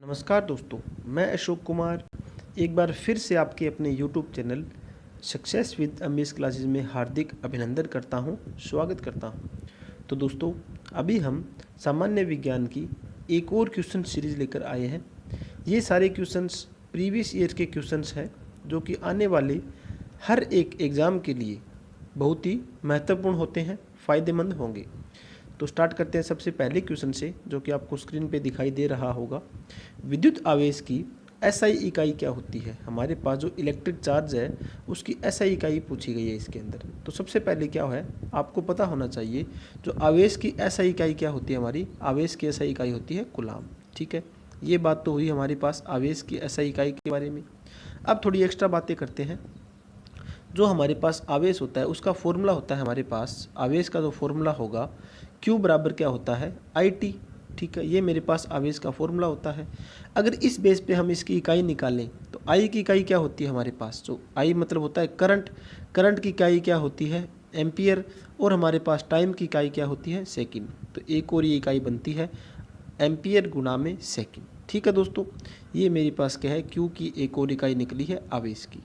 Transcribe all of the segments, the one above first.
नमस्कार दोस्तों, मैं अशोक कुमार एक बार फिर से आपके अपने YouTube channel success with Amish classes में हार्दिक अभिनंदन करता हूं, स्वागत करता हूं। तो दोस्तों, अभी हम सामान्य विज्ञान की एक और क्वेश्चन सीरीज़ लेकर आए हैं। ये सारे क्वेश्चंस प्रीवियस ईयर के क्वेश्चंस हैं जो कि आने वाले हर एक एग्ज़ाम के लिए बहुत ही महत्वपूर्ण होते हैं, फ़ायदेमंद होंगे। तो स्टार्ट करते हैं सबसे पहले क्वेश्चन से, जो कि आपको स्क्रीन पे दिखाई दे रहा होगा। विद्युत आवेश की एसआई इकाई क्या होती है? हमारे पास जो इलेक्ट्रिक चार्ज है उसकी एसआई इकाई पूछी गई है इसके अंदर। तो सबसे पहले क्या है, आपको पता होना चाहिए जो आवेश की एसआई इकाई क्या होती है। हमारी आवेश की एसआई इकाई होती है कूलाम। ठीक है, ये बात तो हुई हमारे पास आवेश की एसआई इकाई के बारे में। अब थोड़ी एक्स्ट्रा बातें करते हैं। जो हमारे पास आवेश होता है उसका फॉर्मूला होता है, हमारे पास आवेश का जो फॉर्मूला होगा Q बराबर क्या होता है IT। ठीक है, ये मेरे पास आवेश का फॉर्मूला होता है। अगर इस बेस पे हम इसकी इकाई निकालें तो I की इकाई क्या होती है हमारे पास, जो I मतलब होता है करंट, करंट की इकाई क्या होती है एम्पियर, और हमारे पास टाइम की इकाई क्या होती है सेकंड। तो एक और ये इकाई बनती है एम्पियर गुणा में सेकंड। ठीक है दोस्तों, ये मेरे पास क्या है Q की एक और इकाई निकली है आवेश की।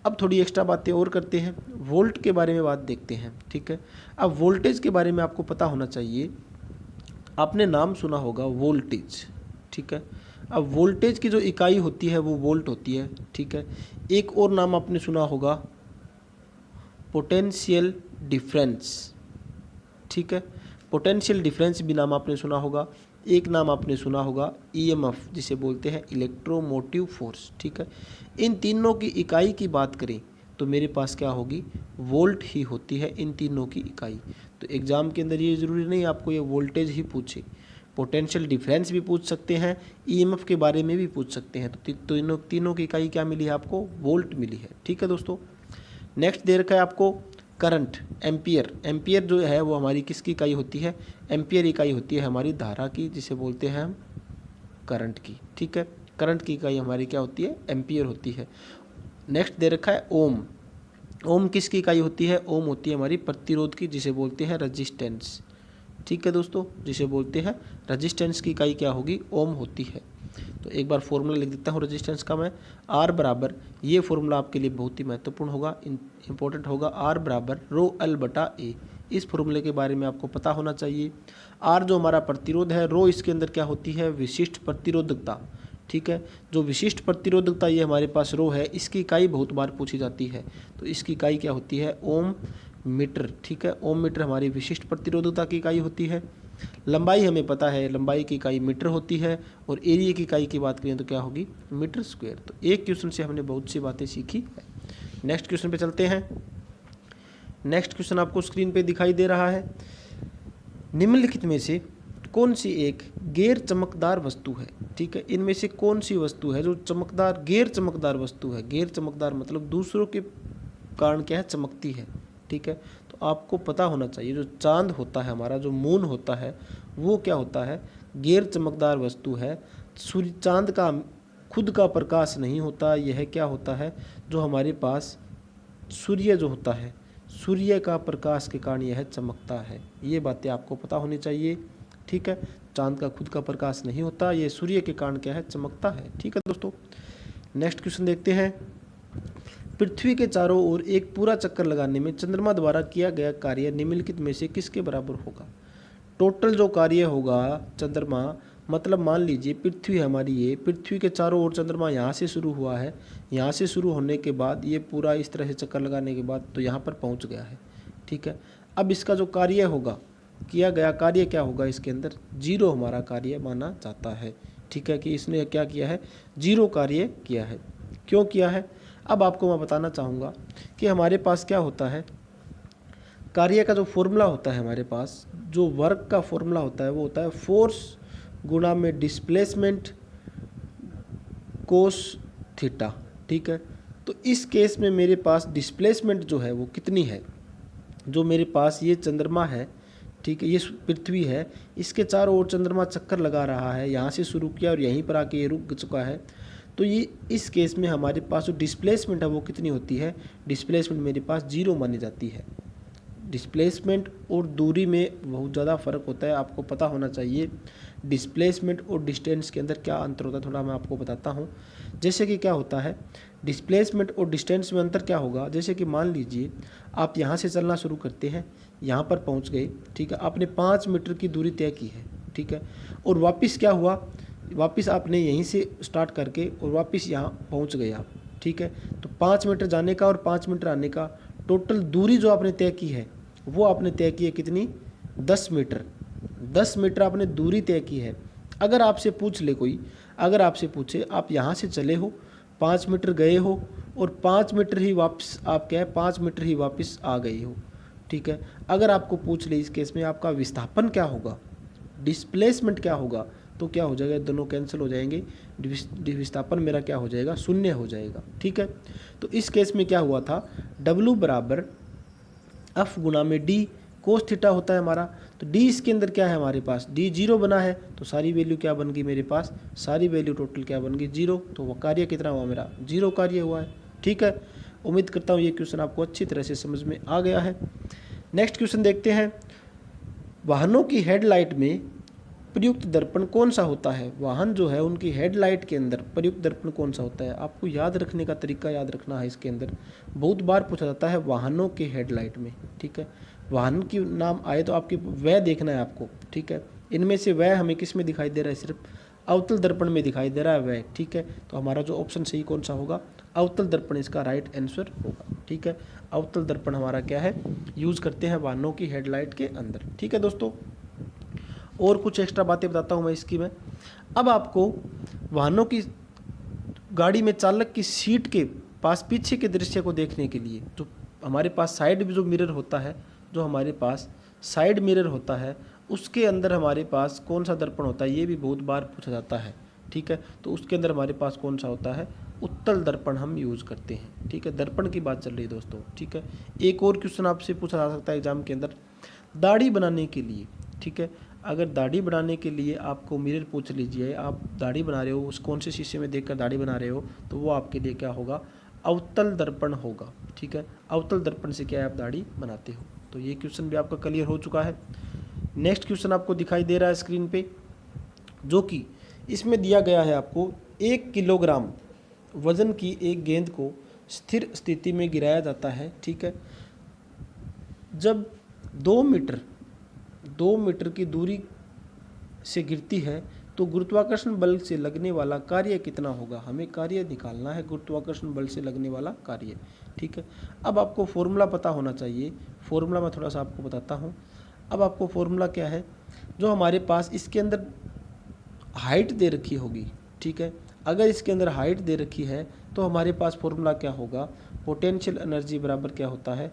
अब थोड़ी एक्स्ट्रा बातें और करते हैं, वोल्ट के बारे में बात देखते हैं। ठीक है, अब वोल्टेज के बारे में आपको पता होना चाहिए। आपने नाम सुना होगा वोल्टेज। ठीक है, अब वोल्टेज की जो इकाई होती है वो वोल्ट होती है। ठीक है, एक और नाम आपने सुना होगा पोटेंशियल डिफरेंस। ठीक है, पोटेंशियल डिफरेंस भी नाम आपने सुना होगा। एक नाम आपने सुना होगा ईएमएफ, जिसे बोलते हैं इलेक्ट्रोमोटिव फोर्स। ठीक है, इन तीनों की इकाई की बात करें तो मेरे पास क्या होगी, वोल्ट ही होती है इन तीनों की इकाई। तो एग्ज़ाम के अंदर ये ज़रूरी नहीं आपको ये वोल्टेज ही पूछे, पोटेंशियल डिफरेंस भी पूछ सकते हैं, ईएमएफ के बारे में भी पूछ सकते हैं। तो तीनों की इकाई क्या मिली है आपको, वोल्ट मिली है। ठीक है दोस्तों, नेक्स्ट दे रखा है आपको करंट एम्पियर। एम्पियर जो है वो हमारी किसकी इकाई होती है, एम्पियर इकाई होती है हमारी धारा की, जिसे बोलते हैं हम करंट की। ठीक है, करंट की इकाई हमारी क्या होती है, एम्पियर होती है। नेक्स्ट दे रखा है ओम। ओम किसकी इकाई होती है, ओम होती है हमारी प्रतिरोध की, जिसे बोलते हैं रजिस्टेंस। ठीक है दोस्तों, जिसे बोलते हैं रजिस्टेंस की इकाई क्या होगी, ओम होती है। तो एक बार फॉर्मूला लिख देता हूँ रजिस्टेंस का मैं, आर बराबर, ये फॉर्मूला आपके लिए बहुत ही महत्वपूर्ण होगा, इंपॉर्टेंट होगा। आर बराबर रो एल बटा ए। इस फॉर्मूले के बारे में आपको पता होना चाहिए। आर जो हमारा प्रतिरोध है, रो इसके अंदर क्या होती है, विशिष्ट प्रतिरोधकता। ठीक है, जो विशिष्ट प्रतिरोधकता ये हमारे पास रो है, इसकी इकाई बहुत बार पूछी जाती है। तो इसकी इकाई क्या होती है, ओम मीटर। ठीक है, ओम मीटर हमारी विशिष्ट प्रतिरोधकता की इकाई होती है। लंबाई हमें पता है, लंबाई की इकाई मीटर होती है, और एरिया की इकाई की बात करें तो क्या होगी, मीटर स्क्वायर। तो एक क्वेश्चन से हमने बहुत सी बातें सीखी है। नेक्स्ट क्वेश्चन पे चलते हैं। नेक्स्ट क्वेश्चन आपको स्क्रीन पे दिखाई दे रहा है। निम्नलिखित में से कौन सी एक गैर चमकदार वस्तु है। ठीक है, इनमें से कौन सी वस्तु है जो चमकदार, गैर चमकदार वस्तु है। गैर चमकदार मतलब दूसरों के कारण क्या है, चमकती है। ठीक है, तो आपको पता होना चाहिए जो चांद होता है हमारा, जो मून होता है, वो क्या होता है, गैर चमकदार वस्तु है। सूर्य, चांद का खुद का प्रकाश नहीं होता, यह क्या होता है, जो हमारे पास सूर्य जो होता है, सूर्य का प्रकाश के कारण यह चमकता है। ये बातें आपको पता होनी चाहिए। ठीक है, चांद का खुद का प्रकाश नहीं होता, ये सूर्य के कारण क्या है, चमकता है। ठीक है दोस्तों, नेक्स्ट क्वेश्चन देखते हैं। पृथ्वी के चारों ओर एक पूरा चक्कर लगाने में चंद्रमा द्वारा किया गया कार्य निम्नलिखित में से किसके बराबर होगा। टोटल जो कार्य होगा चंद्रमा, मतलब मान लीजिए पृथ्वी हमारी, ये पृथ्वी के चारों ओर चंद्रमा यहाँ से शुरू हुआ है, यहाँ से शुरू होने के बाद ये पूरा इस तरह से चक्कर लगाने के बाद तो यहाँ पर पहुँच गया है। ठीक है, अब इसका जो कार्य होगा, किया गया कार्य क्या होगा, इसके अंदर जीरो हमारा कार्य माना जाता है। ठीक है, कि इसने क्या किया है, जीरो कार्य किया है। क्यों किया है, अब आपको मैं बताना चाहूँगा कि हमारे पास क्या होता है, कार्य का जो फॉर्मूला होता है हमारे पास, जो वर्क का फॉर्मूला होता है वो होता है फोर्स गुणा में डिस्प्लेसमेंट कोस थीटा। ठीक है, तो इस केस में मेरे पास डिस्प्लेसमेंट जो है वो कितनी है, जो मेरे पास ये चंद्रमा है, ठीक है, ये पृथ्वी है, इसके चारों ओर चंद्रमा चक्कर लगा रहा है, यहाँ से शुरू किया और यहीं पर आके ये रुक चुका है। तो ये इस केस में हमारे पास जो डिस्प्लेसमेंट है वो कितनी होती है, डिस्प्लेसमेंट मेरे पास जीरो मानी जाती है। डिस्प्लेसमेंट और दूरी में बहुत ज़्यादा फ़र्क होता है, आपको पता होना चाहिए। डिस्प्लेसमेंट और डिस्टेंस के अंदर क्या अंतर होता है थोड़ा मैं आपको बताता हूँ। जैसे कि क्या होता है डिस्प्लेसमेंट और डिस्टेंस में अंतर क्या होगा, जैसे कि मान लीजिए आप यहाँ से चलना शुरू करते हैं, यहाँ पर पहुँच गए, ठीक है, आपने 5 मीटर की दूरी तय की है, ठीक है, और वापस क्या हुआ, वापस आपने यहीं से स्टार्ट करके और वापस यहाँ पहुँच गए आप, ठीक है। तो 5 मीटर जाने का और 5 मीटर आने का टोटल दूरी जो आपने तय की है वो आपने तय की है कितनी, 10 मीटर। 10 मीटर आपने दूरी तय की है। अगर आपसे पूछ ले कोई, अगर आपसे पूछे आप यहाँ से चले हो, 5 मीटर गए हो और 5 मीटर ही वापस आप क्या है 5 मीटर ही वापस आ गए हो, ठीक है। अगर आपको पूछ ले इस केस में आपका विस्थापन क्या होगा, डिस्प्लेसमेंट क्या होगा, तो क्या हो जाएगा, दोनों कैंसिल हो जाएंगे, विस्थापन मेरा क्या हो जाएगा, शून्य हो जाएगा, ठीक है। तो इस केस में क्या हुआ था, W बराबर F गुना में D कोस थीटा होता है हमारा। तो D इसके अंदर क्या है हमारे पास, D 0 बना है, तो सारी वैल्यू क्या बन गई मेरे पास, सारी वैल्यू टोटल क्या बन गई 0। तो वो कार्य कितना हुआ मेरा, 0 कार्य हुआ है, ठीक है। उम्मीद करता हूँ ये क्वेश्चन आपको अच्छी तरह से समझ में आ गया है। नेक्स्ट क्वेश्चन देखते हैं, वाहनों की हेडलाइट में प्रयुक्त दर्पण कौन सा होता है। वाहन जो है उनकी हेडलाइट के अंदर प्रयुक्त दर्पण कौन सा होता है। आपको याद रखने का तरीका याद रखना है, इसके अंदर बहुत बार पूछा जाता है वाहनों के हेडलाइट में, ठीक है। वाहन की नाम आए तो आपकी वह देखना है आपको, ठीक है। इनमें से वह हमें किस में दिखाई दे रहा है, सिर्फ अवतल दर्पण में दिखाई दे रहा है वह, ठीक है। तो हमारा जो ऑप्शन सही कौन सा होगा, अवतल दर्पण इसका राइट आंसर होगा, ठीक है। अवतल दर्पण हमारा क्या है, यूज़ करते हैं वाहनों की हेडलाइट के अंदर, ठीक है दोस्तों। और कुछ एक्स्ट्रा बातें बताता हूँ मैं इसकी में। अब आपको वाहनों की गाड़ी में चालक की सीट के पास पीछे के दृश्य को देखने के लिए जो हमारे पास साइड जो मिरर होता है, जो हमारे पास साइड मिरर होता है उसके अंदर हमारे पास कौन सा दर्पण होता है, ये भी बहुत बार पूछा जाता है, ठीक है। तो उसके अंदर हमारे पास कौन सा होता है, उत्तल दर्पण हम यूज़ करते हैं, ठीक है। दर्पण की बात चल रही है दोस्तों, ठीक है। एक और क्वेश्चन आपसे पूछा जा सकता है एग्जाम के अंदर, दाढ़ी बनाने के लिए, ठीक है। अगर दाढ़ी बनाने के लिए आपको मिरर पूछ लीजिए, आप दाढ़ी बना रहे हो, उस कौन से शीशे में देखकर दाढ़ी बना रहे हो, तो वो आपके लिए क्या होगा, अवतल दर्पण होगा, ठीक है। अवतल दर्पण से क्या है, आप दाढ़ी बनाते हो। तो ये क्वेश्चन भी आपका क्लियर हो चुका है। नेक्स्ट क्वेश्चन आपको दिखाई दे रहा है स्क्रीन पे, जो कि इसमें दिया गया है आपको 1 किलोग्राम वजन की एक गेंद को स्थिर स्थिति में गिराया जाता है, ठीक है। जब 2 मीटर की दूरी से गिरती है तो गुरुत्वाकर्षण बल से लगने वाला कार्य कितना होगा। हमें कार्य निकालना है, गुरुत्वाकर्षण बल से लगने वाला कार्य, ठीक है। अब आपको फॉर्मूला पता होना चाहिए। फॉर्मूला मैं थोड़ा सा आपको बताता हूँ। अब आपको फॉर्मूला क्या है, जो हमारे पास इसके अंदर हाइट दे रखी होगी, ठीक है। अगर इसके अंदर हाइट दे रखी है तो हमारे पास फॉर्मूला क्या होगा, पोटेंशियल एनर्जी बराबर क्या होता है,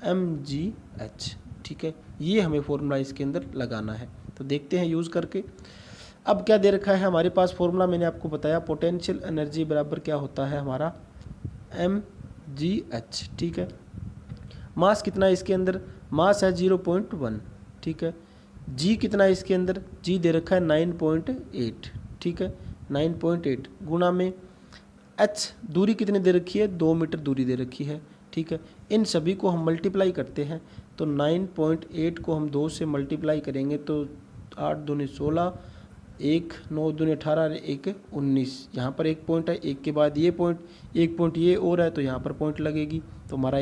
mgh, ठीक है। ये हमें फॉर्मूला इसके अंदर लगाना है। तो देखते हैं यूज़ करके। अब क्या दे रखा है हमारे पास फॉर्मूला, मैंने आपको बताया पोटेंशियल एनर्जी बराबर क्या होता है हमारा mgh, ठीक है। मास कितना है इसके अंदर, मास है 0.1, ठीक है। जी कितना है इसके अंदर, जी दे रखा है 9.8, ठीक है, 9.8 गुना में h दूरी कितनी दे रखी है, 2 मीटर दूरी दे रखी है, ठीक है। इन सभी को हम मल्टीप्लाई करते हैं तो 9.8 को हम 2 से मल्टीप्लाई करेंगे तो 8 दूनी 16, 1 9 दूनी 18, 1 19। यहाँ पर एक पॉइंट है, एक के बाद ये पॉइंट, एक पॉइंट ये और है तो यहाँ पर पॉइंट लगेगी। तो हमारा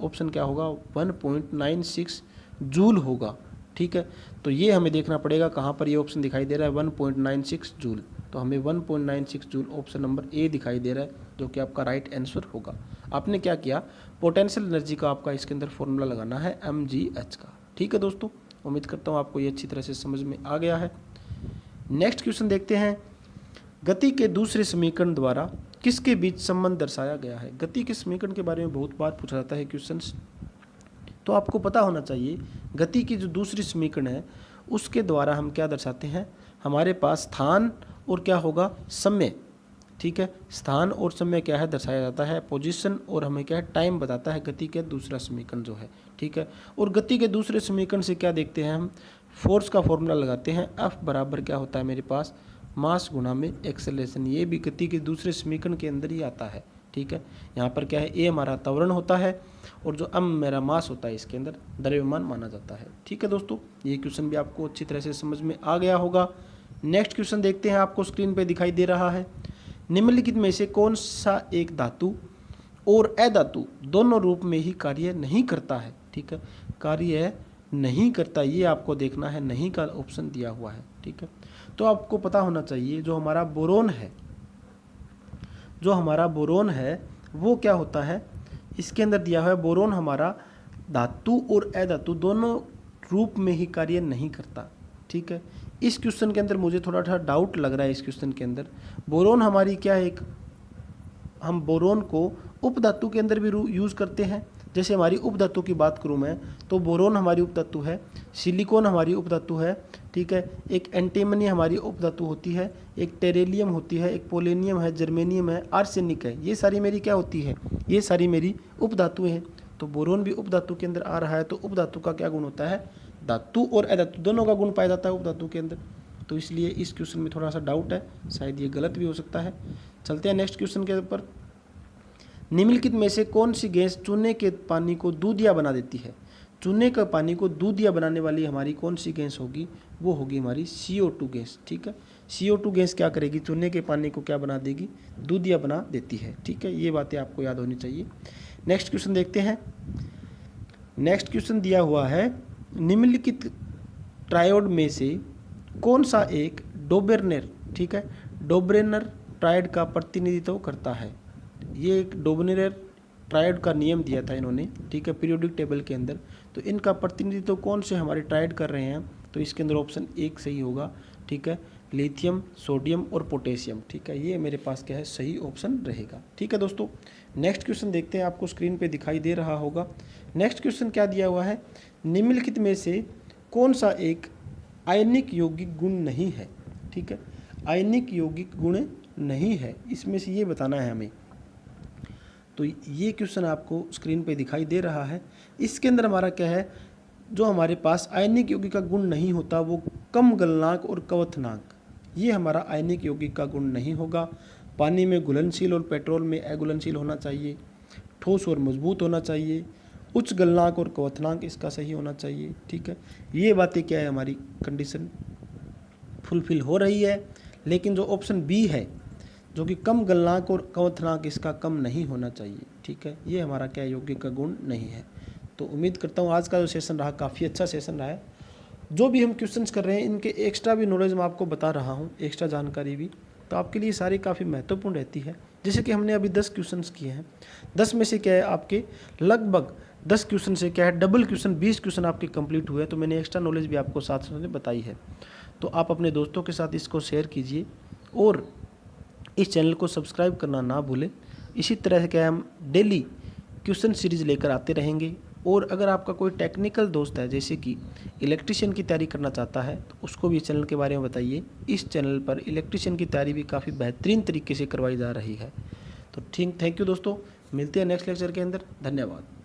ऑप्शन क्या होगा, 1.96 जूल होगा, ठीक है। तो ये हमें देखना पड़ेगा कहाँ पर ये ऑप्शन दिखाई दे रहा है, 1.96 जूल। तो हमें 1.96 जूल ऑप्शन नंबर ए दिखाई दे रहा है, जो कि आपका राइट आंसर होगा। आपने क्या किया, पोटेंशियल एनर्जी का आपका इसके अंदर फॉर्मूला लगाना है mgh का, ठीक है दोस्तों। उम्मीद करता हूँ आपको ये अच्छी तरह से समझ में आ गया है। नेक्स्ट क्वेश्चन देखते हैं, गति के दूसरे समीकरण द्वारा किसके बीच संबंध दर्शाया गया है। गति के समीकरण के बारे में बहुत बार पूछा जाता है क्वेश्चंस, तो आपको पता होना चाहिए गति की जो दूसरी समीकरण है उसके द्वारा हम क्या दर्शाते हैं, हमारे पास स्थान और क्या होगा, समय, ठीक है। स्थान और समय क्या है दर्शाया जाता है, पोजीशन और हमें क्या है टाइम बताता है गति के दूसरा समीकरण जो है, ठीक है। और गति के दूसरे समीकरण से क्या देखते हैं हम, फोर्स का फॉर्मूला लगाते हैं, F बराबर क्या होता है मेरे पास, मास गुना में एक्सेलरेशन। ये भी गति के दूसरे समीकरण के अंदर ही आता है, ठीक है। यहाँ पर क्या है, ए हमारा त्वरण होता है और जो मेरा मास होता है इसके अंदर द्रव्यमान माना जाता है। ठीक है दोस्तों, ये क्वेश्चन भी आपको अच्छी तरह से समझ में आ गया होगा। नेक्स्ट क्वेश्चन देखते हैं, आपको स्क्रीन पे दिखाई दे रहा है। निम्नलिखित में से कौन सा एक धातु और अधातु दोनों रूप में ही कार्य नहीं करता है। ठीक है, कार्य नहीं करता, ये आपको देखना है, नहीं का ऑप्शन दिया हुआ है। ठीक है, तो आपको पता होना चाहिए जो हमारा बोरोन है, वो क्या होता है, इसके अंदर दिया हुआ है बोरोन हमारा धातु और अधातु दोनों रूप में ही कार्य नहीं करता। ठीक है, इस क्वेश्चन के अंदर मुझे थोड़ा सा डाउट लग रहा है। इस क्वेश्चन के अंदर बोरोन हमारी क्या है, हम बोरोन को उपधातु के अंदर भी यूज़ करते हैं। जैसे हमारी उपधातु की बात करूं मैं, तो बोरोन हमारी उपधातु है, सिलिकॉन हमारी उपधातु है। ठीक है, एक एंटीमनी हमारी उपधातु होती है, एक टेरेलियम होती है, एक पोलेनियम है, जर्मेनियम है, आर्सेनिक है। ये सारी मेरी क्या होती है, ये सारी मेरी उपधातुएं हैं। तो बोरोन भी उपधातु के अंदर आ रहा है। तो उपधातु का क्या गुण होता है, धातु और अधातु दोनों का गुण पाया जाता है उपधातु के अंदर। तो इसलिए इस क्वेश्चन में थोड़ा सा डाउट है, शायद ये गलत भी हो सकता है। चलते हैं नेक्स्ट क्वेश्चन के ऊपर। निम्नलिखित में से कौन सी गैस चूने के पानी को दूधिया बना देती है। चूने के पानी को दूधिया बनाने वाली हमारी कौन सी गैस होगी, वो होगी हमारी CO2 गैस। ठीक है, CO2 गैस क्या करेगी, चूने के पानी को क्या बना देगी, दूधिया बना देती है। ठीक है, ये बातें आपको याद होनी चाहिए। नेक्स्ट क्वेश्चन देखते हैं। नेक्स्ट क्वेश्चन दिया हुआ है, निम्नलिखित ट्रायोड में से कौन सा एक डोबेर्नेर, ठीक है, डोबेर्नेर ट्रायड का प्रतिनिधित्व करता है। ये एक डोबेर्नेर ट्रायड का नियम दिया था इन्होंने। ठीक है, पीरियोडिक टेबल के अंदर। तो इनका प्रतिनिधित्व कौन से हमारे ट्रायड कर रहे हैं, तो इसके अंदर ऑप्शन 1 सही होगा। ठीक है, लिथियम, सोडियम और पोटेशियम। ठीक है, ये मेरे पास क्या है, सही ऑप्शन रहेगा। ठीक है दोस्तों, नेक्स्ट क्वेश्चन देखते हैं, आपको स्क्रीन पे दिखाई दे रहा होगा। नेक्स्ट क्वेश्चन क्या दिया हुआ है, निम्नलिखित में से कौन सा एक आयनिक यौगिक गुण नहीं है। ठीक है, आयनिक यौगिक गुण नहीं है, इसमें से ये बताना है हमें। तो ये क्वेश्चन आपको स्क्रीन पे दिखाई दे रहा है। इसके अंदर हमारा क्या है, जो हमारे पास आयनिक यौगिक का गुण नहीं होता वो कम गलनांक और क्वथनांक, ये हमारा आयनिक यौगिक का गुण नहीं होगा। पानी में घुलनशील और पेट्रोल में अघुलनशील होना चाहिए, ठोस और मजबूत होना चाहिए, उच्च गलनांक और क्वथनांक इसका सही होना चाहिए। ठीक है, ये बातें क्या है, हमारी कंडीशन फुलफिल हो रही है। लेकिन जो ऑप्शन बी है, जो कि कम गलनांक और क्वथनांक, इसका कम नहीं होना चाहिए। ठीक है, ये हमारा क्या यौगिक का गुण नहीं है। तो उम्मीद करता हूँ आज का जो सेशन रहा काफ़ी अच्छा सेशन रहा है। जो भी हम क्वेश्चंस कर रहे हैं इनके एक्स्ट्रा भी नॉलेज मैं आपको बता रहा हूँ, एक्स्ट्रा जानकारी भी, तो आपके लिए सारी काफ़ी महत्वपूर्ण रहती है। जैसे कि हमने अभी 10 क्वेश्चंस किए हैं, 10 में से क्या है आपके लगभग 10 क्वेश्चन से क्या है डबल क्वेश्चन 20 क्वेश्चन आपके कंप्लीट हुए। तो मैंने एक्स्ट्रा नॉलेज भी आपको साथ साथ बताई है। तो आप अपने दोस्तों के साथ इसको शेयर कीजिए और इस चैनल को सब्सक्राइब करना ना भूलें। इसी तरह से क्या हम डेली क्वेश्चन सीरीज लेकर आते रहेंगे। और अगर आपका कोई टेक्निकल दोस्त है, जैसे कि इलेक्ट्रिशियन की तैयारी करना चाहता है, तो उसको भी इस चैनल के बारे में बताइए। इस चैनल पर इलेक्ट्रिशियन की तैयारी भी काफ़ी बेहतरीन तरीके से करवाई जा रही है। तो थैंक यू दोस्तों, मिलते हैं नेक्स्ट लेक्चर के अंदर। धन्यवाद।